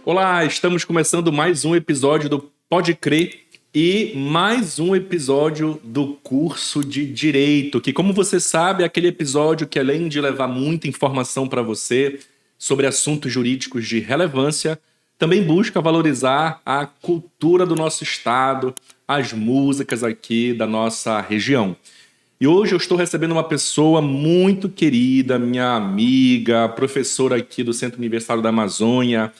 Olá, estamos começando mais um episódio do Pode Crer e mais um episódio do curso de Direito, que, como você sabe, é aquele episódio que, além de levar muita informação para você sobre assuntos jurídicos de relevância, também busca valorizar a cultura do nosso estado, as músicas aqui da nossa região. E hoje eu estou recebendo uma pessoa muito querida, minha amiga, professora aqui do Centro Universitário da Amazônia,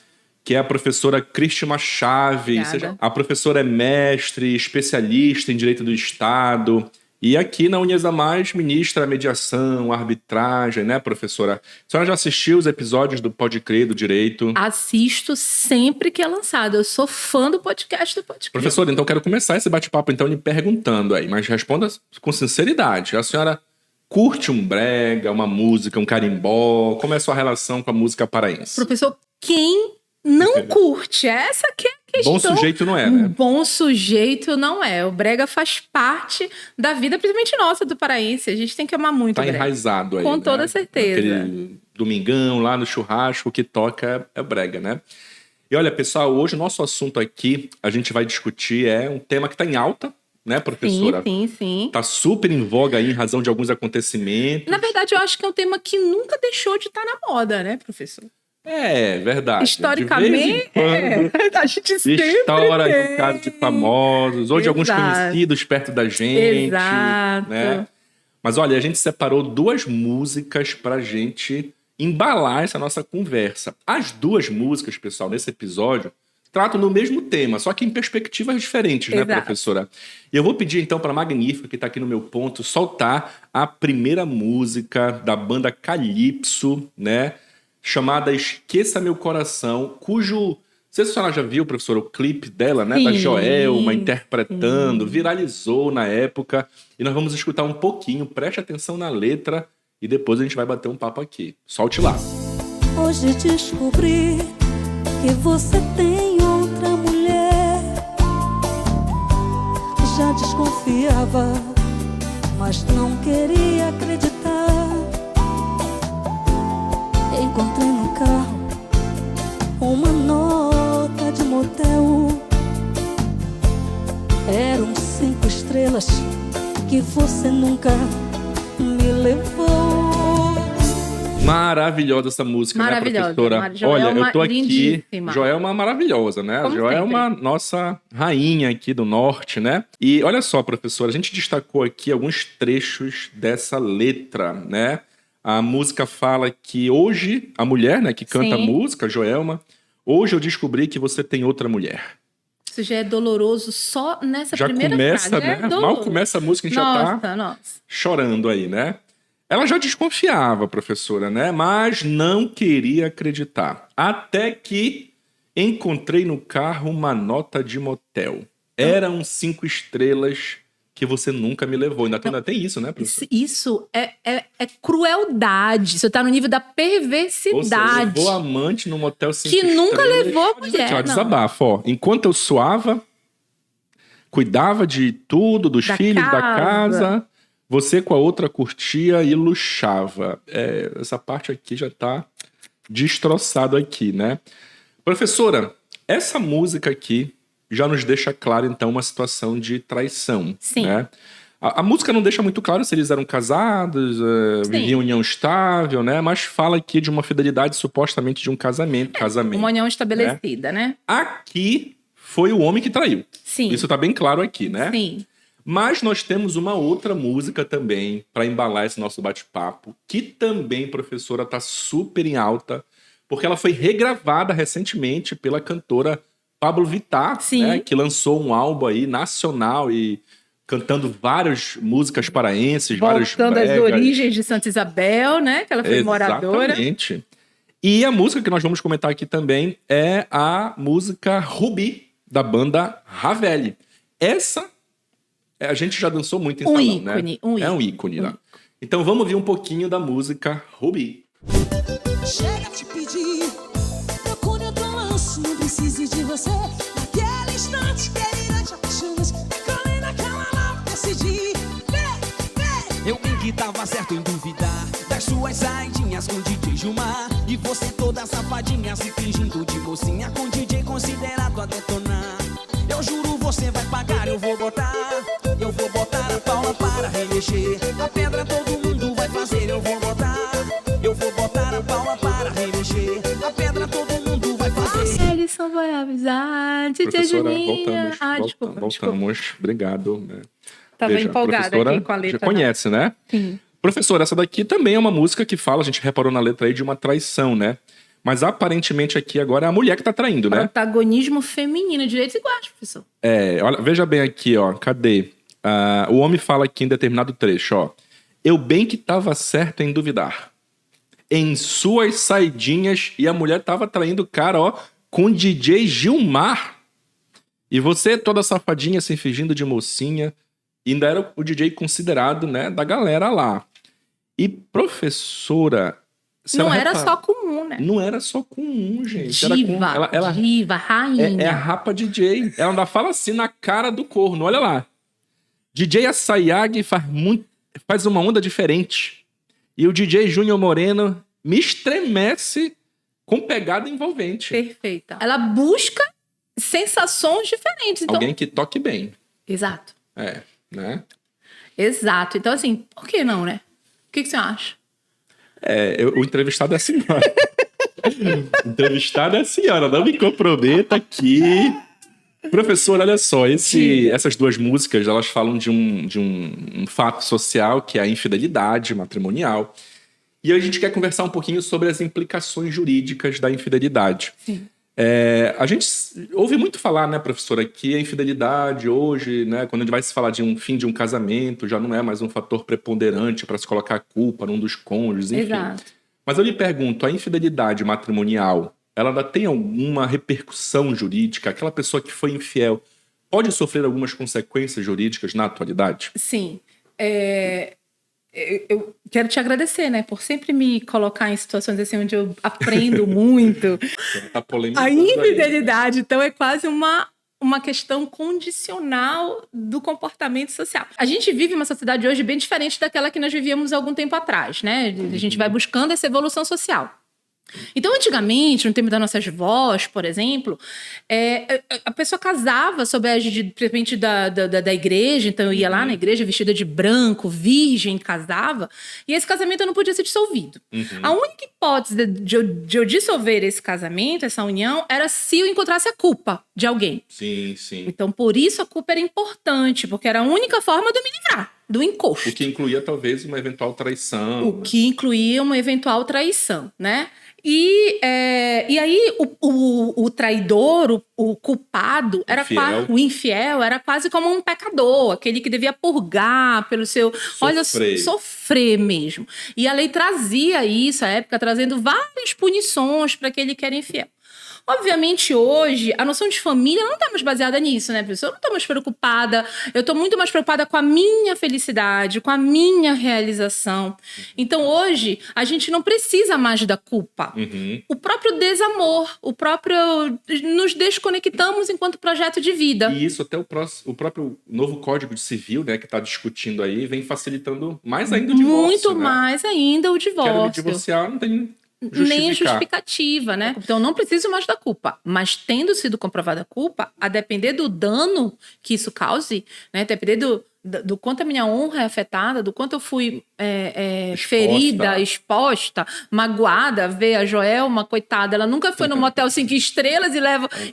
que é a professora Cristina Chaves. A professora é mestre, especialista em Direito do Estado. E aqui na UniESA+, ministra a mediação, a arbitragem, né, professora? A senhora já assistiu os episódios do Pode Crer, do Direito? Assisto sempre que é lançado. Eu sou fã do podcast do Pode Crer. Professora, então quero começar esse bate-papo então lhe perguntando aí, mas responda com sinceridade. A senhora curte um brega, uma música, um carimbó? Como é a sua relação com a música paraense? Professor, quem não curte? Essa que é a questão. Bom sujeito não é, né? Bom sujeito não é. O brega faz parte da vida, principalmente nossa, do paraense. A gente tem que amar muito o brega. Tá enraizado aí, com né? toda certeza. Aquele domingão lá no churrasco que toca é brega, né? E olha, pessoal, hoje o nosso assunto aqui, a gente vai discutir, é um tema que tá em alta, né, professora? Sim. Tá super em voga aí em razão de alguns acontecimentos. Na verdade, eu acho que é um tema que nunca deixou de estar na moda, né, professor? É, verdade. Historicamente, a gente sempre estoura aí um caso de famosos, ou de alguns conhecidos perto da gente. Exato. Né? Mas olha, a gente separou duas músicas pra gente embalar essa nossa conversa. As duas músicas, pessoal, nesse episódio, tratam do mesmo tema, só que em perspectivas diferentes, né, professora? E eu vou pedir, então, para a Magnífica, que está aqui no meu ponto, soltar a primeira música da banda Calypso, né? Chamada Esqueça Meu Coração, cujo... Não sei se a senhora já viu, professora, o clipe dela, né? Sim, da Joelma interpretando, viralizou na época. E nós vamos escutar um pouquinho, preste atenção na letra e depois a gente vai bater um papo aqui. Solte lá. Hoje descobri que você tem outra mulher. Já desconfiava, mas não queria acreditar. Encontrei no carro uma nota de motel. Eram 5 estrelas que você nunca me levou. Maravilhosa essa música, maravilhosa, né, professora? Joelma, olha, eu tô aqui... lindíssima. Joelma é maravilhosa, né? Como Joelma é sempre. nossa rainha aqui do norte, né? E olha só, professora, a gente destacou aqui alguns trechos dessa letra, né? A música fala que hoje, a mulher, né, que canta a música, Joelma, hoje eu descobri que você tem outra mulher. Isso já é doloroso só nessa já primeira começa, frase. né? Mal começa a música, a gente já tá chorando aí, né? Ela já desconfiava, professora, né? Mas não queria acreditar. Até que encontrei no carro uma nota de motel. Eram 5 estrelas que você nunca me levou. Ainda tem isso, né, professor? Isso é crueldade. Você tá no nível da perversidade. Ou seja, levou a amante num motel 5 que estrelas. nunca levou a mulher. Ó, desabafo, ó. Enquanto eu suava, cuidava de tudo, dos filhos, da casa, você com a outra curtia e luxava. Essa parte aqui já tá destroçado aqui, né? Professora, essa música aqui já nos deixa claro, então, uma situação de traição. Sim. Né? A música não deixa muito claro se eles eram casados, viviam em união estável, né? Mas fala aqui de uma fidelidade supostamente de um casamento. Uma união estabelecida, né? Aqui foi o homem que traiu. Sim. Isso tá bem claro aqui, né? Sim. Mas nós temos uma outra música também para embalar esse nosso bate-papo, que também, professora, tá super em alta, porque ela foi regravada recentemente pela cantora Pablo Vittar, né, que lançou um álbum aí nacional e cantando várias músicas paraenses, voltando às origens de Santa Isabel, né, que ela foi moradora. Exatamente. E a música que nós vamos comentar aqui também é a música Rubi, da banda Ravelli. Essa a gente já dançou muito em salão, ícone, né? É um ícone, né? Então vamos ouvir um pouquinho da música Rubi. Chega de pedir, procure outro lance, não precise de você. Naquele instante, delirante, apaixonas, colei naquela lava, decidi. Eu bem que tava certo em duvidar das suas saidinhas com DJ Gilmar. E você toda safadinha se fingindo de mulher. mocinha com DJ considerado a detonar. Eu juro, você vai pagar, eu vou botar a Paula para remexer. A pedra todo mundo vai fazer, eu vou botar a Paula para remexer. A pedra todo mundo vai fazer. Eles só vai avisar, DJ Professora, Juninho. voltamos. Desculpa. Obrigado. Né? Tava Veja, empolgada professora aqui com a letra. Já conhece, né? Sim. Professor, essa daqui também é uma música que fala, a gente reparou na letra aí, de uma traição, né? Mas aparentemente aqui agora é a mulher que tá traindo, né? Protagonismo feminino, direitos iguais, professor. Olha, veja bem aqui, ó. Cadê? O homem fala aqui em determinado trecho, ó. Eu bem que tava certo em duvidar. Em suas saidinhas, e a mulher tava traindo o cara, ó, com DJ Gilmar. E você toda safadinha, se fingindo de mocinha. E ainda era o DJ considerado, né, da galera lá. E professora... Não era só comum, né? Não era só comum, gente. Diva, diva, rainha. É a rapa DJ. Ela ainda fala assim na cara do corno. Olha lá. DJ Asayag faz uma onda diferente. E o DJ Júnior Moreno me estremece com pegada envolvente. Perfeita. Ela busca sensações diferentes. Então... Alguém que toque bem. Exato. Né? Exato. Então, assim, por que não, né? O que você acha? O entrevistado é a senhora. O entrevistado é a senhora. Não me comprometa aqui. Professor, olha só. Essas duas músicas, elas falam de um fato social, que é a infidelidade matrimonial. E a gente quer conversar um pouquinho sobre as implicações jurídicas da infidelidade. Sim. A gente ouve muito falar, né, professora, que a infidelidade hoje, né, quando a gente vai se falar de um fim de um casamento, já não é mais um fator preponderante para se colocar a culpa num dos cônjuges, enfim. Exato. Mas eu lhe pergunto, a infidelidade matrimonial, ela ainda tem alguma repercussão jurídica? Aquela pessoa que foi infiel pode sofrer algumas consequências jurídicas na atualidade? Sim. Eu quero te agradecer, né, por sempre me colocar em situações assim onde eu aprendo muito. Tá A infidelidade, então, é quase uma questão condicional do comportamento social. A gente vive uma sociedade hoje bem diferente daquela que nós vivíamos algum tempo atrás, né? A gente vai buscando essa evolução social. Então, antigamente, no tempo das nossas vós, por exemplo, a pessoa casava sob a égide, de repente, da igreja. Então, eu ia lá na igreja vestida de branco, virgem, casava. E esse casamento não podia ser dissolvido. A única hipótese de eu dissolver esse casamento, essa união, era se eu encontrasse a culpa de alguém. Sim, sim. Então, por isso, a culpa era importante, porque era a única forma de eu me livrar do encosto. O que incluía, talvez, uma eventual traição. O que incluía uma eventual traição, né? E aí o traidor, o culpado, o infiel era quase como um pecador, aquele que devia purgar pelo seu... Sofrer mesmo. E a lei trazia isso, à época, trazendo várias punições para aquele que era infiel. Obviamente, hoje, a noção de família não está mais baseada nisso, né, professor? Eu não estou mais preocupada, eu estou muito mais preocupada com a minha felicidade, com a minha realização. Então, hoje, a gente não precisa mais da culpa. O próprio desamor, nos desconectamos enquanto projeto de vida. E isso até o próprio novo Código Civil, né, que está discutindo aí, vem facilitando mais ainda o divórcio. Muito, né? Mais ainda o divórcio. Quero me divorciar, não tem... Nem justificativa, né? Então, não preciso mais da culpa. Mas, tendo sido comprovada a culpa, a depender do dano que isso cause, né? A depender do quanto a minha honra é afetada, do quanto eu fui ferida, exposta, magoada, ver a Joelma, coitada, ela nunca foi no motel 5 estrelas e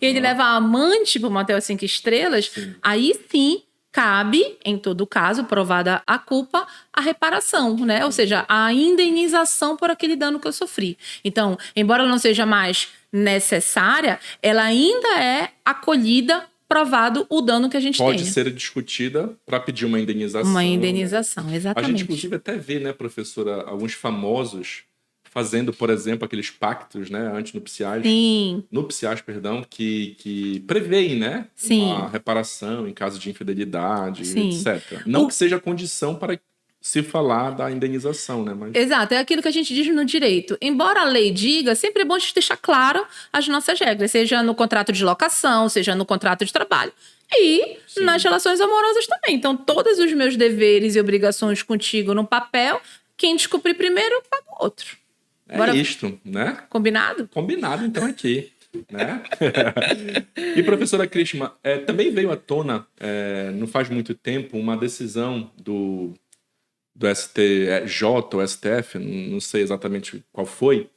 ele leva a amante pro motel 5 estrelas, aí sim, cabe, em todo caso, provada a culpa, a reparação, né? Ou seja, a indenização por aquele dano que eu sofri. Então, embora ela não seja mais necessária, ela ainda é acolhida, provado o dano que a gente tem. Pode ser discutida para pedir uma indenização. Uma indenização, exatamente. A gente, inclusive, até vê, né, professora, alguns famosos fazendo, por exemplo, aqueles pactos, né, antinupciais. Sim. Nupciais, perdão, que preveem, né? Sim. A reparação em caso de infidelidade, sim, etc. Não que seja condição para se falar da indenização, né? Mas... Exato, é aquilo que a gente diz no direito. Embora a lei diga, sempre é bom a gente deixar claro as nossas regras, seja no contrato de locação, seja no contrato de trabalho. E sim, nas relações amorosas também. Então, todos os meus deveres e obrigações contigo no papel, quem descobrir primeiro, paga o outro. Bora... isto, né? Combinado? Combinado, então, aqui. né? E, professora Krishma, também veio à tona, não faz muito tempo, uma decisão do STJ ou STF, não sei exatamente qual foi,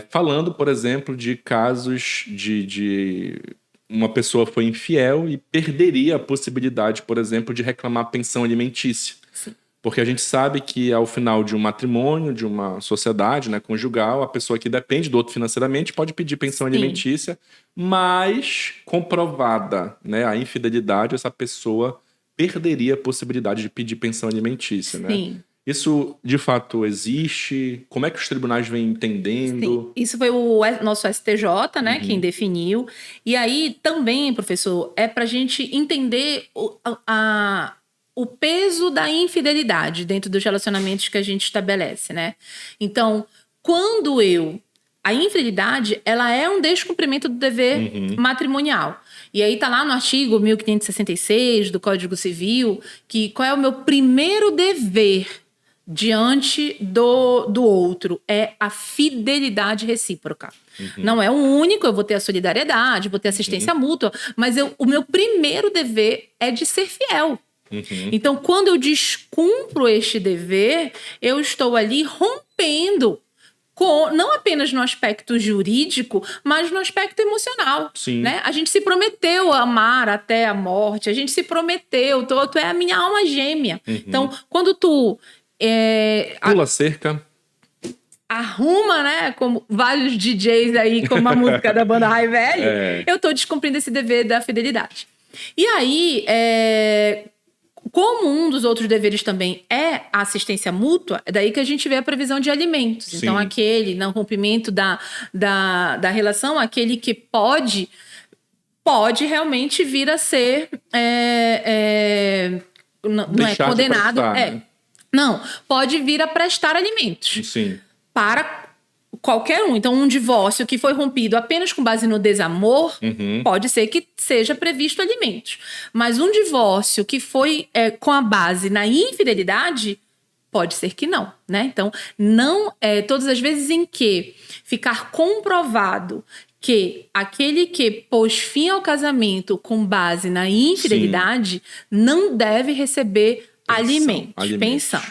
falando, por exemplo, de casos de uma pessoa foi infiel e perderia a possibilidade, por exemplo, de reclamar pensão alimentícia. Sim. Porque a gente sabe que ao final de um matrimônio, de uma sociedade, né, conjugal, a pessoa que depende do outro financeiramente pode pedir pensão alimentícia, mas comprovada, né, a infidelidade, essa pessoa perderia a possibilidade de pedir pensão alimentícia, né? Sim. Isso, de fato, existe? Como é que os tribunais vêm entendendo? Sim. Isso foi o nosso STJ, né, quem definiu. E aí, também, professor, é pra gente entender o peso da infidelidade dentro dos relacionamentos que a gente estabelece, né? Então, a infidelidade, ela é um descumprimento do dever matrimonial. E aí tá lá no artigo 1566 do Código Civil, que qual é o meu primeiro dever diante do outro? É a fidelidade recíproca. Não é o único, eu vou ter a solidariedade, vou ter assistência mútua, mas o meu primeiro dever é de ser fiel. Então, quando eu descumpro este dever, eu estou ali rompendo não apenas no aspecto jurídico, mas no aspecto emocional. Sim. Né? A gente se prometeu amar até a morte, a gente se prometeu, tu é a minha alma gêmea. Então, quando tu pula cerca, arruma, né, como vários DJs aí, como a música da banda Rai Velho, eu tô descumprindo esse dever da fidelidade. E aí, como um dos outros deveres também é a assistência mútua, é daí que a gente vê a previsão de alimentos. Sim. Então, aquele, no rompimento da relação, aquele que pode realmente vir a ser não é condenado. Prestar, né? Não, pode vir a prestar alimentos. Sim. Para qualquer um. Então, um divórcio que foi rompido apenas com base no desamor, pode ser que seja previsto alimentos. Mas um divórcio que foi com a base na infidelidade, pode ser que não, né? Então, não todas as vezes em que ficar comprovado que aquele que pôs fim ao casamento com base na infidelidade não deve receber alimentos, pensão.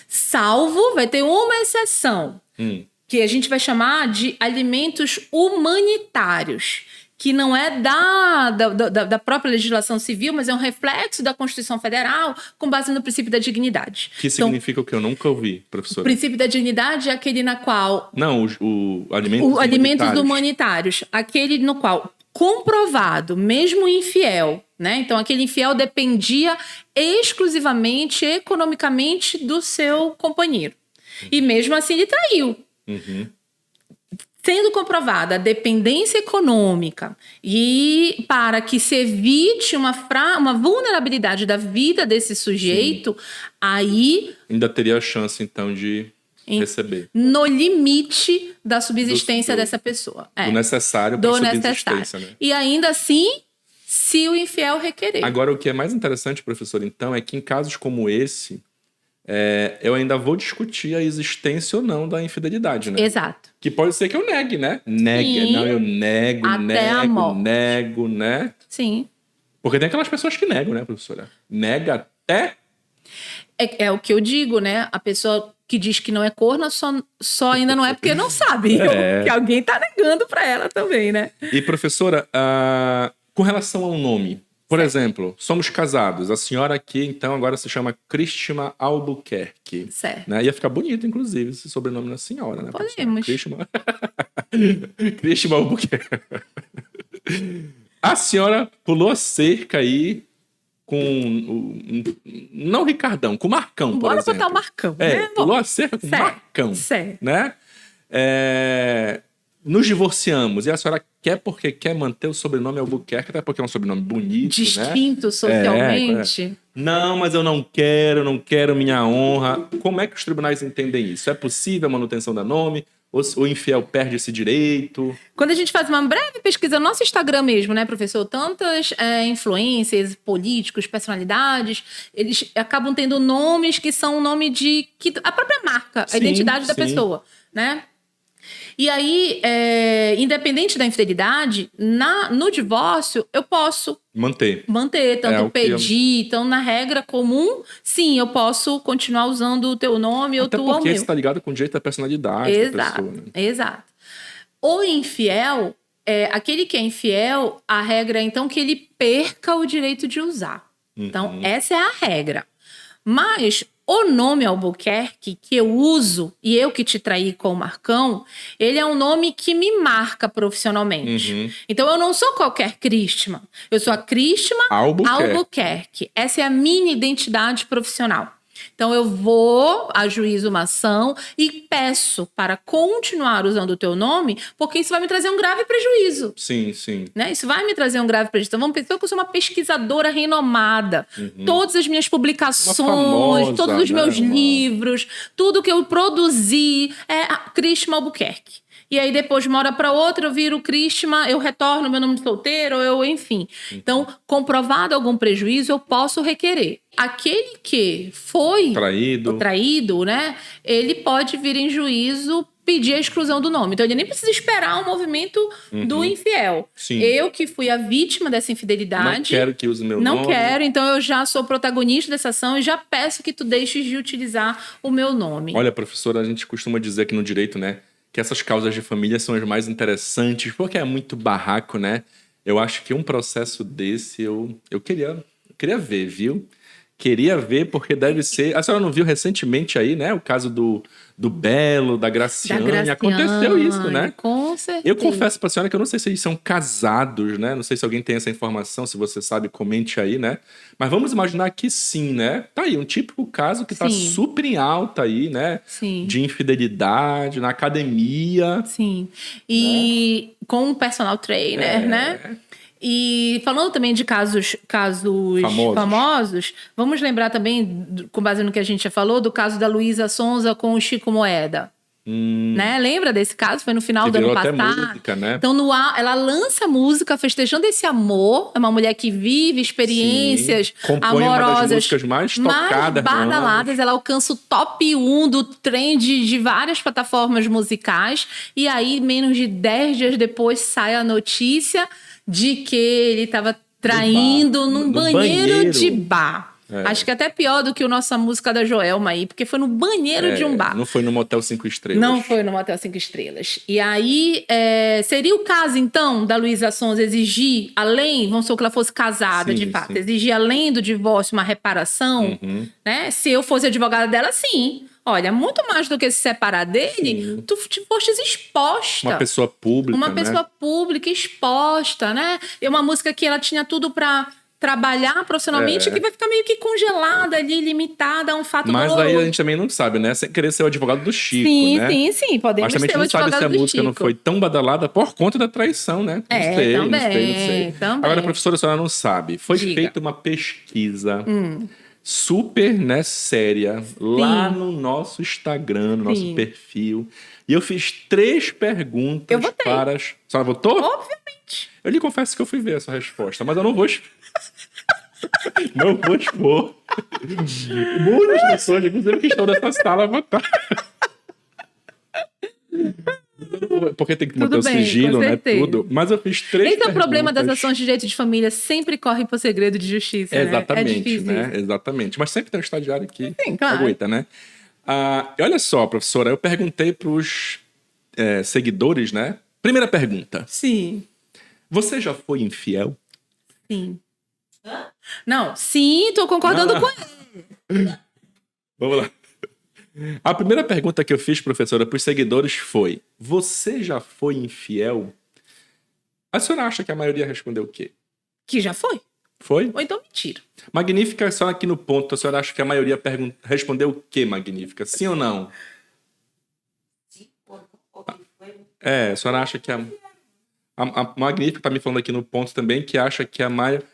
Salvo, vai ter uma exceção, que a gente vai chamar de alimentos humanitários, que não é da própria legislação civil, mas é um reflexo da Constituição Federal com base no princípio da dignidade. Que significa o que eu nunca ouvi, professora? O princípio da dignidade é aquele na qual... Não, alimentos humanitários. Aquele no qual, comprovado, mesmo infiel, né? Então, aquele infiel dependia exclusivamente, economicamente, do seu companheiro. E mesmo assim ele traiu. Sendo comprovada a dependência econômica e para que se evite uma vulnerabilidade da vida desse sujeito, aí... Ainda teria a chance, então, de receber. No limite da subsistência dessa pessoa. Do necessário para a subsistência, né? E ainda assim, se o infiel requerer. Agora, o que é mais interessante, professor, então, é que em casos como esse, eu ainda vou discutir a existência ou não da infidelidade, né? Exato. Que pode ser que eu negue, né? Sim. Não, eu nego, Até a morte. nego, né? Sim. Porque tem aquelas pessoas que negam, né, professora? Nega até... É o que eu digo, né? A pessoa que diz que não é corna só ainda não é porque não sabe. Que alguém tá negando pra ela também, né? E, professora, com relação ao nome, por exemplo, somos casados. A senhora aqui, então, agora se chama Krishma Albuquerque. Certo. Né? Ia ficar bonito, inclusive, esse sobrenome da senhora, né? Podemos. Krishma Albuquerque. A senhora pulou a cerca aí com... não Ricardão, com o Marcão, por exemplo. Bora botar o Marcão, né? Pulou a cerca com o Marcão. Certo. Né? Nos divorciamos e a senhora quer porque quer manter o sobrenome Albuquerque, até porque é um sobrenome bonito, distinto, né? socialmente. Não, mas eu não quero minha honra. Como é que os tribunais entendem isso? É possível a manutenção da nome? Ou o infiel perde esse direito? Quando a gente faz uma breve pesquisa no nosso Instagram mesmo, né, professor? Tantas influências, políticos, personalidades, eles acabam tendo nomes que são o nome de... a própria marca, a identidade da pessoa, né? E aí, independente da infidelidade, no divórcio, eu posso manter, tanto pedir. Então, na regra comum, sim, eu posso continuar usando o teu nome ou tu ou meu. Até porque está ligado com o direito da personalidade da pessoa. Né? Exato. O infiel, aquele que é infiel, a regra é então que ele perca o direito de usar. Então, essa é a regra. Mas o nome Albuquerque que eu uso, e eu que te traí com o Marcão, ele é um nome que me marca profissionalmente. Então, eu não sou qualquer Crisma. Eu sou a Crisma Albuquerque. Essa é a minha identidade profissional. Então, eu vou ajuizo uma ação e peço para continuar usando o teu nome, porque isso vai me trazer um grave prejuízo. Sim, sim. Né? Isso vai me trazer um grave prejuízo. Então, vamos pensar que eu sou uma pesquisadora renomada. Todas as minhas publicações, todos os meus livros, tudo que eu produzi é a Crisma Albuquerque. E aí, depois, de uma hora para outra, eu viro Crisma, eu retorno meu nome de solteiro, enfim. Então, comprovado algum prejuízo, eu posso requerer. Aquele que foi traído, né? Ele pode vir em juízo pedir a exclusão do nome. Então, ele nem precisa esperar o movimento do infiel. Sim. Eu que fui a vítima dessa infidelidade... Não quero que use meu nome. Não quero, então eu já sou protagonista dessa ação e já peço que tu deixes de utilizar o meu nome. Olha, professora, a gente costuma dizer aqui no direito, né? Que essas causas de família são as mais interessantes, porque é muito barraco, né? Eu acho que um processo desse eu queria ver, viu? Queria ver, porque deve ser... A senhora não viu recentemente aí, né? O caso do Belo, da Graciane. Aconteceu isso, né? Com certeza. Eu confesso pra senhora que eu não sei se eles são casados, né? Não sei se alguém tem essa informação, se você sabe, comente aí, né? Mas vamos imaginar que sim, né? Tá aí, um típico caso que tá super em alta aí, né? Sim. De infidelidade, na academia. Sim. E com um personal trainer, né? E falando também de casos famosos, vamos lembrar também, com base no que a gente já falou, do caso da Luísa Sonza com o Chico Moeda. Né? Lembra desse caso? Foi no final do ano passado. Até música, né? Então, ela lança música festejando esse amor. É uma mulher que vive experiências amorosas. Uma das músicas mais tocadas. Mais badaladas. Ela alcança o top 1 do trend de várias plataformas musicais. E aí, menos de 10 dias depois, sai a notícia de que ele estava traindo num banheiro de bar. Acho que é até pior do que a nossa música da Joelma aí, porque foi no banheiro de um bar. Não foi no Motel 5 Estrelas. Não foi no Motel 5 Estrelas. E aí, seria o caso, então, da Luísa Sonza exigir, além, vamos supor que ela fosse casada, de fato, exigir, além do divórcio, uma reparação, né? Se eu fosse advogada dela, sim. Olha, muito mais do que se separar dele, tu te fostes exposta. Uma pessoa pública, Uma pessoa pública exposta, né? E uma música que ela tinha tudo pra trabalhar profissionalmente, que vai ficar meio que congelada ali, limitada a um fato Mas doloroso. aí a gente também não sabe, né? Sem querer ser o advogado do Chico, né? Sim, podemos ser o advogado do Chico. Mas também a gente não sabe se a música não foi tão badalada por conta da traição, né? Não sei. Agora, professora, a senhora não sabe. Foi feita uma pesquisa super, né, séria, lá no nosso Instagram, no nosso perfil. E eu fiz 3 perguntas para... A senhora votou? Obviamente. Eu lhe confesso que eu fui ver essa resposta, mas eu não vou... Não vou expor. Muitas pessoas, inclusive, que estão nessa sala, votaram. Porque tem que manter o sigilo, né? Tudo. Mas eu fiz 3 perguntas. Esse é o problema das ações de direito de família. Sempre corre por segredo de justiça, exatamente, né? É difícil. Né? Exatamente. Mas sempre tem um estagiário que claro. aguenta, né? Olha só, professora, eu perguntei para os seguidores, né? Primeira pergunta. Sim. Você já foi infiel? Sim. Não, sim, tô concordando com ele. Vamos lá. A primeira pergunta que eu fiz, professora, para os seguidores foi: você já foi infiel? A senhora acha que a maioria respondeu o quê? Que já foi. Foi? Ou então mentira. Magnífica, só aqui no ponto, a senhora acha que a maioria respondeu o quê, Magnífica? Sim ou não? A senhora acha que a Magnífica tá me falando aqui no ponto também que acha que a maioria...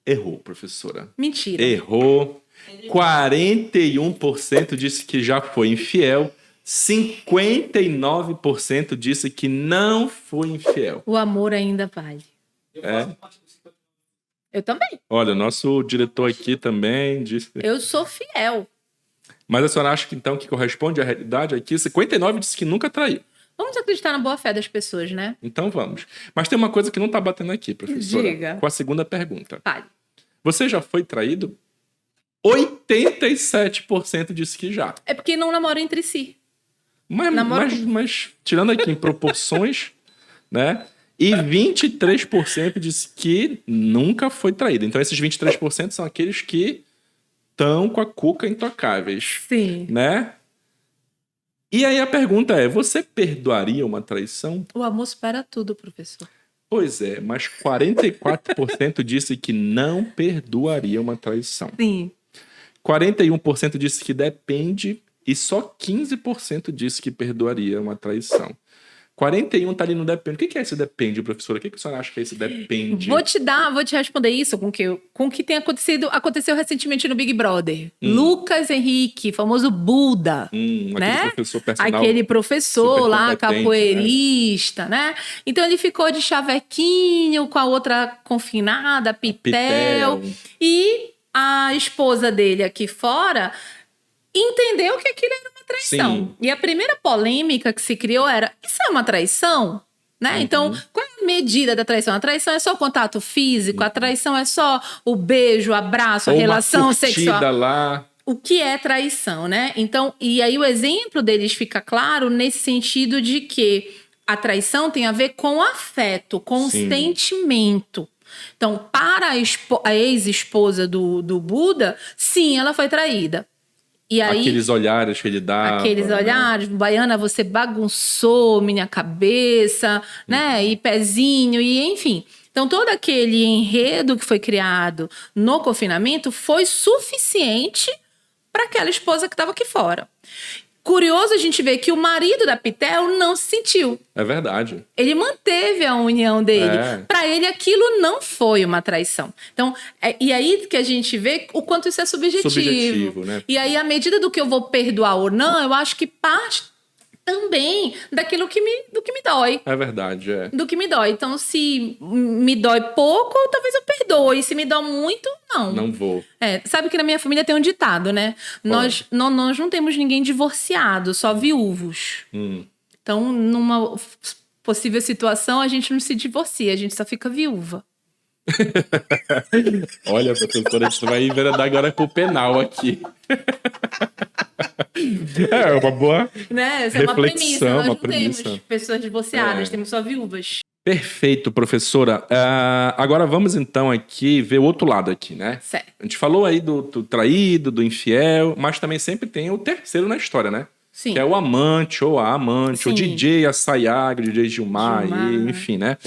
Errou, professora. Mentira. Errou. 41% disse que já foi infiel. 59% disse que não foi infiel. O amor ainda vale. Eu também. Olha, o nosso diretor aqui também disse... Eu sou fiel. Mas a senhora acha que então que corresponde à realidade aqui? 59% disse que nunca traiu. Vamos acreditar na boa fé das pessoas, né? Então vamos. Mas tem uma coisa que não tá batendo aqui, professora. Diga. Com a segunda pergunta. Fale. Você já foi traído? 87% disse que já. É porque não namoram entre si. Mas tirando aqui em proporções, né? E 23% disse que nunca foi traído. Então esses 23% são aqueles que estão com a cuca intocáveis. Sim. Né? E aí a pergunta é, você perdoaria uma traição? O amor supera tudo, professor. Pois é, mas 44% disse que não perdoaria uma traição. Sim. 41% disse que depende e só 15% disse que perdoaria uma traição. 41% tá ali no depende. O que é esse depende, professora? O que a senhora acha que é esse depende? Vou te responder isso com o que tem aconteceu recentemente no Big Brother. Lucas Henrique, famoso Buda, né? Aquele professor personal. Aquele professor lá, capoeirista, né? Então ele ficou de chavequinho com a outra confinada, a Pitel. E a esposa dele aqui fora entendeu que aquilo era uma traição. Sim. E a primeira polêmica que se criou era, isso é uma traição? Né? Então, qual é a medida da traição? A traição é só o contato físico? A traição é só o beijo, o abraço, a relação sexual? Lá. O que é traição, né? Então, e aí o exemplo deles fica claro nesse sentido de que a traição tem a ver com afeto, com sentimento. Então, para a ex-esposa do Buda, sim, ela foi traída. E aí, aqueles olhares que ele dava. Aqueles olhares, Baiana, você bagunçou minha cabeça, né? E pezinho, e enfim. Então, todo aquele enredo que foi criado no confinamento foi suficiente para aquela esposa que estava aqui fora. Curioso a gente ver que o marido da Pitel não se sentiu. É verdade. Ele manteve a união dele. Para ele, aquilo não foi uma traição. Então, e aí que a gente vê o quanto isso é subjetivo. Né? E aí, à medida do que eu vou perdoar ou não, eu acho que parte também daquilo do que me dói. É verdade, Do que me dói. Então, se me dói pouco, talvez eu perdoe. Se me dói muito, não. Não vou. Sabe que na minha família tem um ditado, né? Nós não temos ninguém divorciado, só viúvos. Então, numa possível situação, a gente não se divorcia, a gente só fica viúva. Olha, professora, a gente vai enveredar agora pro penal aqui. É uma boa Essa reflexão, é uma premissa. Nós não premissa. temos pessoas divorciadas, temos só viúvas. Perfeito, professora. Agora vamos então aqui ver o outro lado aqui, né? Certo. A gente falou aí do traído, do infiel, mas também sempre tem o terceiro na história, né? Sim. Que é o amante ou a amante, Sim. o DJ Assayag, o DJ Gilmar. E, enfim, né?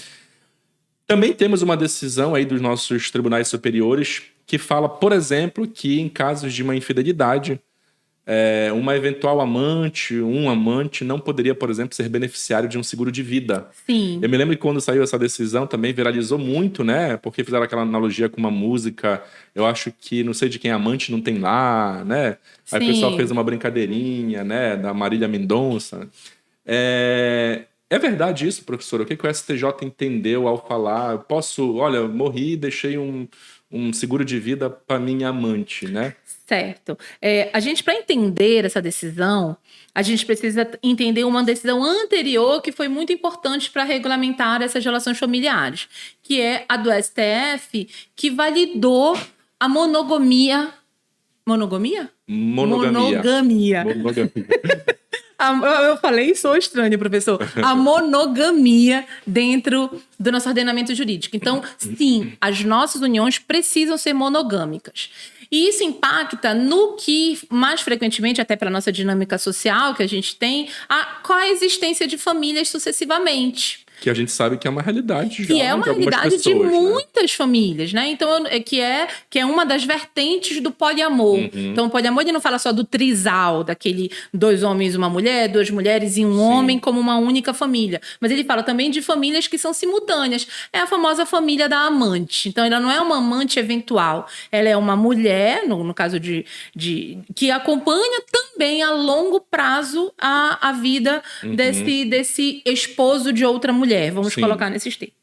Também temos uma decisão aí dos nossos tribunais superiores que fala, por exemplo, que em casos de uma infidelidade, uma eventual amante, um amante não poderia, por exemplo, ser beneficiário de um seguro de vida. Sim. Eu me lembro que quando saiu essa decisão também viralizou muito, né? Porque fizeram aquela analogia com uma música, eu acho que não sei de quem amante não tem lá, né? Aí o pessoal fez uma brincadeirinha, né? Da Marília Mendonça. É verdade isso, professora? O que o STJ entendeu ao falar? Olha, morri e deixei um seguro de vida para minha amante, né? Certo. A gente, para entender essa decisão, a gente precisa entender uma decisão anterior que foi muito importante para regulamentar essas relações familiares, que é a do STF, que validou a monogamia. Monogamia? Monogamia. Eu falei, sou estranho, professor. A monogamia dentro do nosso ordenamento jurídico. Então, sim, as nossas uniões precisam ser monogâmicas. E isso impacta no que, mais frequentemente, até para a nossa dinâmica social que a gente tem, a coexistência de famílias sucessivamente. Que a gente sabe que é uma realidade já. Que é uma realidade de muitas famílias, né? Então, que é uma das vertentes do poliamor. Então, o poliamor ele não fala só do trisal, daquele 2 homens e uma mulher, 2 mulheres e um homem como uma única família. Mas ele fala também de famílias que são simultâneas. É a famosa família da amante. Então, ela não é uma amante eventual. Ela é uma mulher, no caso que acompanha também a longo prazo a vida desse esposo de outra mulher. Vamos colocar nesses termos.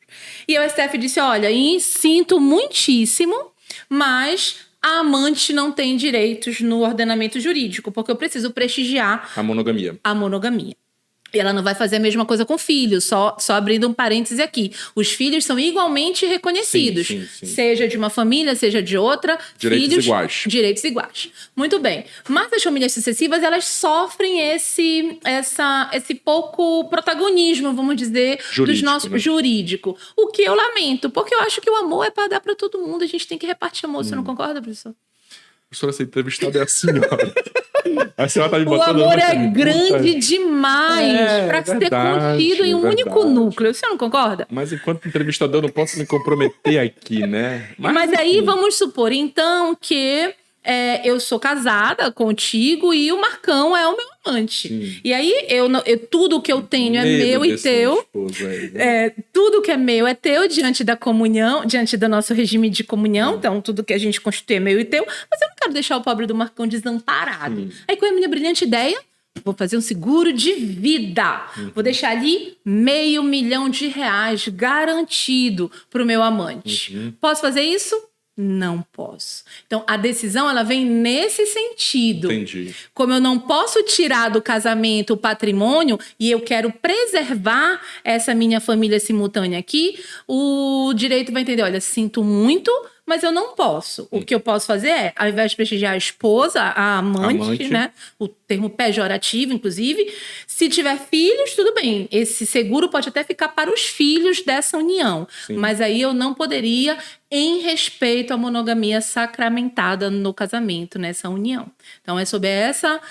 E o STF disse, olha, sinto muitíssimo, mas a amante não tem direitos no ordenamento jurídico, porque eu preciso prestigiar a monogamia. E ela não vai fazer a mesma coisa com filhos, só abrindo um parêntese aqui. Os filhos são igualmente reconhecidos. Sim. Seja de uma família, seja de outra. Direitos iguais. Direitos iguais. Muito bem. Mas as famílias sucessivas, elas sofrem esse pouco protagonismo, vamos dizer, jurídico. O que eu lamento, porque eu acho que o amor é para dar para todo mundo. A gente tem que repartir amor. Você não concorda, professor? Professora, essa entrevistada é a senhora. A senhora tá me O botando amor numa é pergunta. grande demais para ser contido em um único núcleo. Você não concorda? Mas enquanto entrevistador, eu não posso me comprometer aqui, né? Mas aí vamos supor, então, que eu sou casada contigo e o Marcão é o meu amante. Sim. E aí, tudo que eu tenho é meu e teu. Tudo que é meu é teu diante da comunhão, diante do nosso regime de comunhão. Então, tudo que a gente constitui é meu e teu. Mas eu não quero deixar o pobre do Marcão desamparado. Aí, com a minha brilhante ideia, vou fazer um seguro de vida. Vou deixar ali R$500 mil garantido pro meu amante. Posso fazer isso? Não posso. Então, a decisão, ela vem nesse sentido. Entendi. Como eu não posso tirar do casamento o patrimônio e eu quero preservar essa minha família simultânea aqui, o direito vai entender, olha, sinto muito, mas eu não posso. O que eu posso fazer é, ao invés de prestigiar a esposa, a amante, né? O termo pejorativo, inclusive, se tiver filhos, tudo bem. Esse seguro pode até ficar para os filhos dessa união. Sim. Mas aí eu não poderia, em respeito à monogamia sacramentada no casamento, nessa união. Então, é sob essa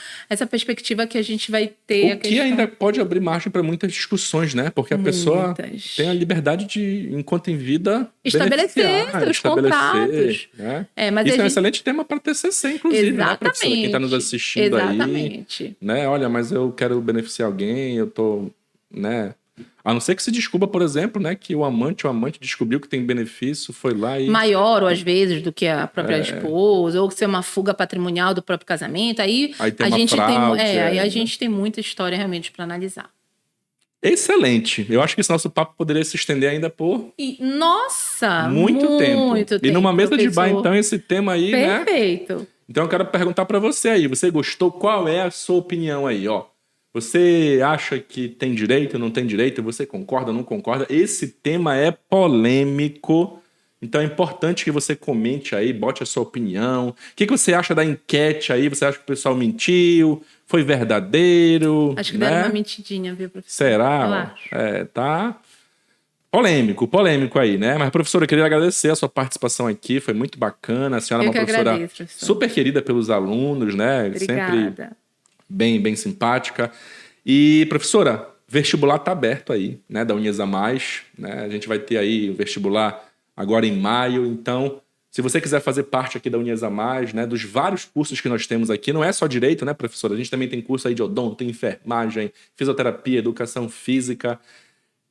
perspectiva que a gente vai ter o que ainda pode abrir margem para muitas discussões, né? Porque a pessoa tem a liberdade de, enquanto em vida, estabelecer seus contratos. Né? Mas isso é um excelente tema para TCC, inclusive, né, professora? Quem está nos assistindo aí, né? Olha, mas eu quero beneficiar alguém, eu tô, né? A não ser que se descubra, por exemplo, né, que o amante descobriu que tem benefício, foi lá e... Maior, ou às vezes, do que a própria esposa, ou ser uma fuga patrimonial do próprio casamento. Aí tem uma fraude, aí a gente tem muita história realmente para analisar. Excelente. Eu acho que esse nosso papo poderia se estender ainda por... muito tempo. E numa mesa de bar, então, esse tema aí, né? Perfeito. Então eu quero perguntar para você aí. Você gostou? Qual é a sua opinião aí, ó? Você acha que tem direito, não tem direito? Você concorda, não concorda? Esse tema é polêmico, então é importante que você comente aí, bote a sua opinião. O que você acha da enquete aí? Você acha que o pessoal mentiu? Foi verdadeiro? Acho que deram uma mentidinha, viu, professor? Será? Tá polêmico aí, né? Mas, professora, eu queria agradecer a sua participação aqui, foi muito bacana. A senhora é uma professora super querida pelos alunos, né? Obrigada. Sempre bem simpática. E, professora, vestibular tá aberto aí, né, da Unhas a Mais, né? A gente vai ter aí o vestibular agora em maio, então, se você quiser fazer parte aqui da Unhas a Mais, né, dos vários cursos que nós temos aqui, não é só direito, né, professora? A gente também tem curso aí de odonto, enfermagem, fisioterapia, educação física.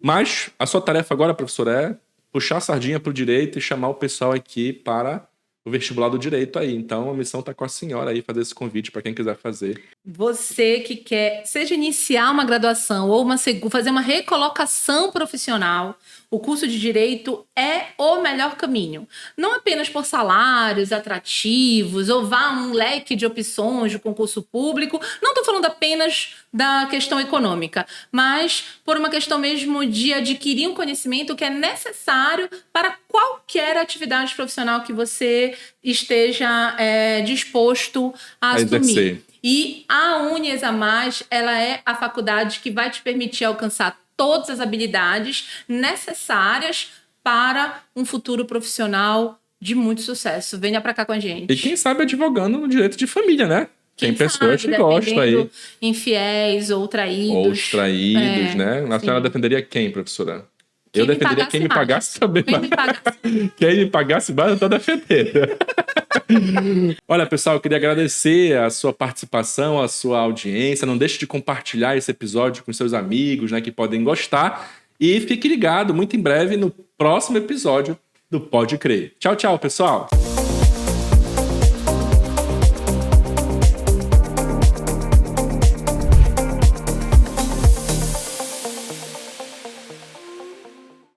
Mas a sua tarefa agora, professora, é puxar a sardinha pro direito e chamar o pessoal aqui para o vestibular do direito aí. Então, a missão está com a senhora aí, fazer esse convite para quem quiser fazer. Você que quer, seja iniciar uma graduação ou fazer uma recolocação profissional, o curso de Direito é o melhor caminho. Não apenas por salários atrativos ou um leque de opções de concurso público. Não estou falando apenas da questão econômica, mas por uma questão mesmo de adquirir um conhecimento que é necessário para qualquer atividade profissional que você esteja disposto a assumir. Exercer. E a Unhas a Mais, ela é a faculdade que vai te permitir alcançar todas as habilidades necessárias para um futuro profissional de muito sucesso. Venha para cá com a gente. E quem sabe advogando no direito de família, né? Tem pessoas que gostam aí. Infiéis ou traídos. Ou os traídos, né? A senhora defenderia quem, professora? Eu defenderia quem me pagasse também. Quem me pagasse mais, eu tô defendendo. Olha, pessoal, eu queria agradecer a sua participação, a sua audiência. Não deixe de compartilhar esse episódio com seus amigos, né, que podem gostar. E fique ligado, muito em breve, no próximo episódio do Pode Crer. Tchau, pessoal!